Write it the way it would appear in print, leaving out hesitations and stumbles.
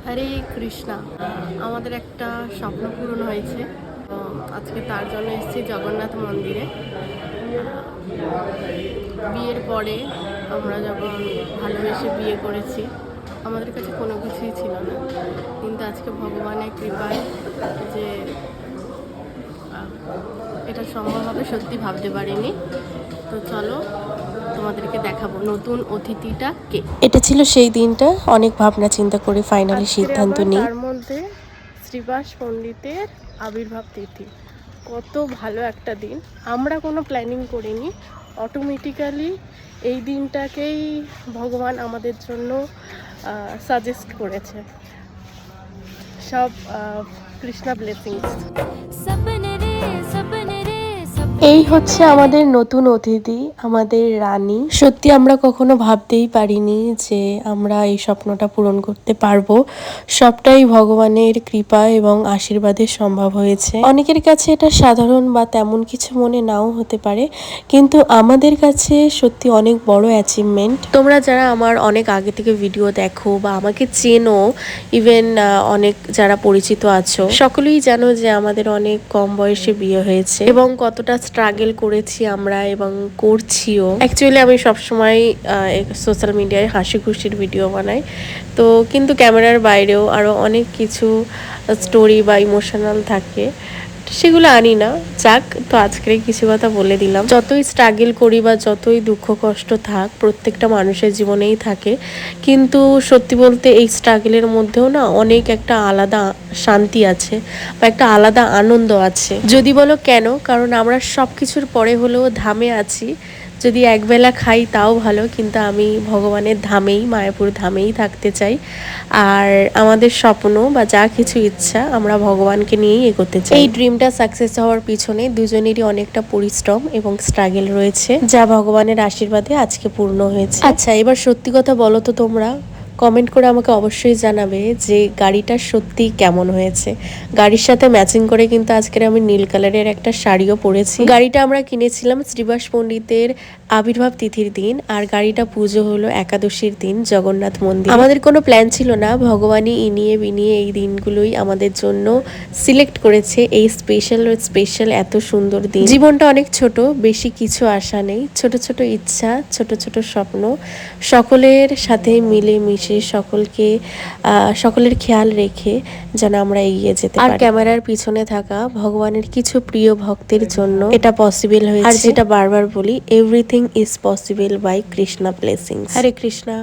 হরে কৃষ্ণা। আমাদের একটা স্বপ্ন পূরণ হয়েছে। আজকে তার জন্য এসেছি জগন্নাথ মন্দিরে। বিয়ের পরে আমরা যখন ভালোবেসে বিয়ে করেছি, আমাদের কাছে কোনো কিছুই ছিল না, কিন্তু আজকে ভগবানের কৃপায় যে এটা সম্ভব হবে সত্যি ভাবতে পারিনি। তো চলো তোমাদেরকে দেখাবো নতুন অতিথিটা কে। এটা ছিল সেই দিনটা, অনেক ভাবনা চিন্তা করে ফাইনালি সিদ্ধান্ত নিই। তার মধ্যে শ্রীবাস পণ্ডিতের আবির্ভাব তিথি, কত ভালো একটা দিন। আমরা কোনো প্ল্যানিং করিনি, অটোমেটিক্যালি এই দিনটাকেই ভগবান আমাদের জন্য সাজেস্ট করেছে। সব কৃষ্ণা ব্লেসিংস। এই হচ্ছে আমাদের নতুন অতিথি, আমাদের রানী। সত্যি আমরা কখনো ভাবতেই পারিনি যে আমরা এই স্বপ্নটা পূরণ করতে পারবো। সবটাই ভগবানের কৃপা এবং আশীর্বাদে সম্ভব হয়েছে। অনেকের কাছে এটা সাধারণ বা তেমন কিছু মনে নাও হতে পারে, কিন্তু আমাদের কাছে সত্যি অনেক বড় অ্যাচিভমেন্ট। তোমরা যারা আমার অনেক আগে থেকে ভিডিও দেখো বা আমাকে চেনো, ইভেন অনেক যারা পরিচিত আছো, সকলেই জানো যে আমাদের অনেক কম বয়সে বিয়ে হয়েছে এবং কতটা স্ট্রাগল করেছি আমরা এবং করছিও। অ্যাকচুয়ালি আমি সবসময় সোশ্যাল মিডিয়ায় হাসি খুশির ভিডিও বানাই, তো কিন্তু ক্যামেরার বাইরেও আরও অনেক কিছু স্টোরি বা ইমোশনাল থাকে, সেগুলো আনি না। যাক, তো আজকে কিছু কথা বলে দিলাম। যতই স্ট্রাগল করি বা যতই দুঃখ কষ্ট থাক, প্রত্যেকটা মানুষের জীবনেই থাকে, কিন্তু সত্যি বলতে এই স্ট্রাগলের মধ্যেও না অনেক একটা আলাদা শান্তি আছে বা একটা আলাদা আনন্দ আছে। যদি বলো কেন, কারণ আমরা সব কিছুর পরে হলেও ধামে আছি। যদি একবেলা খাই তাও ভালো, কিন্তু আমি ভগবানের ধামেই, মায়াপুর ধামেই থাকতে চাই। আর আমাদের স্বপ্ন বা যা কিছু ইচ্ছা আমরা ভগবানকে নিয়েই এগোতে চাই। এই ড্রিমটা সাকসেস হওয়ার পিছনে দুজনেরই অনেকটা পরিশ্রম এবং স্ট্রাগল রয়েছে, যা ভগবানের আশীর্বাদে আজকে পূর্ণ হয়েছে। আচ্ছা, এবার সত্যি কথা বলো তো, তোমরা কমেন্ট করে আমাকে অবশ্যই জানাবে যে গাড়িটা সত্যি কেমন হয়েছে। গাড়ির সাথে ম্যাচিং করে কিন্তু আজকের আমি নীল কালারের একটা শাড়িও পরেছি। গাড়িটা আমরা কিনেছিলাম শ্রীবাস পণ্ডিতের আবির্ভাব তিথির দিন, আর গাড়িটা পুজো হলো একাদশীর দিন জগন্নাথ মন্দির। আমাদের কোনো প্ল্যান ছিল না, ভগবানই ইনিয়ে বিনিয়ে এই দিনগুলোই আমাদের জন্য সিলেক্ট করেছে। এই স্পেশাল এত সুন্দর দিন। জীবনটা অনেক ছোট, বেশি কিছু আশা নেই, ছোট ছোট ইচ্ছা, ছোট ছোট স্বপ্ন, সকলের সাথে মিলে মিশে সকলের খেয়াল রেখে যেন আমরা এগিয়ে যেতে পারি। আর ক্যামেরার পিছনে থাকা ভগবানের কিছু প্রিয় ভক্তের জন্য এটা পসিবল হয়েছে। আর যেটা বারবার বলি, everything is possible by Krishna blessings. Hare Krishna.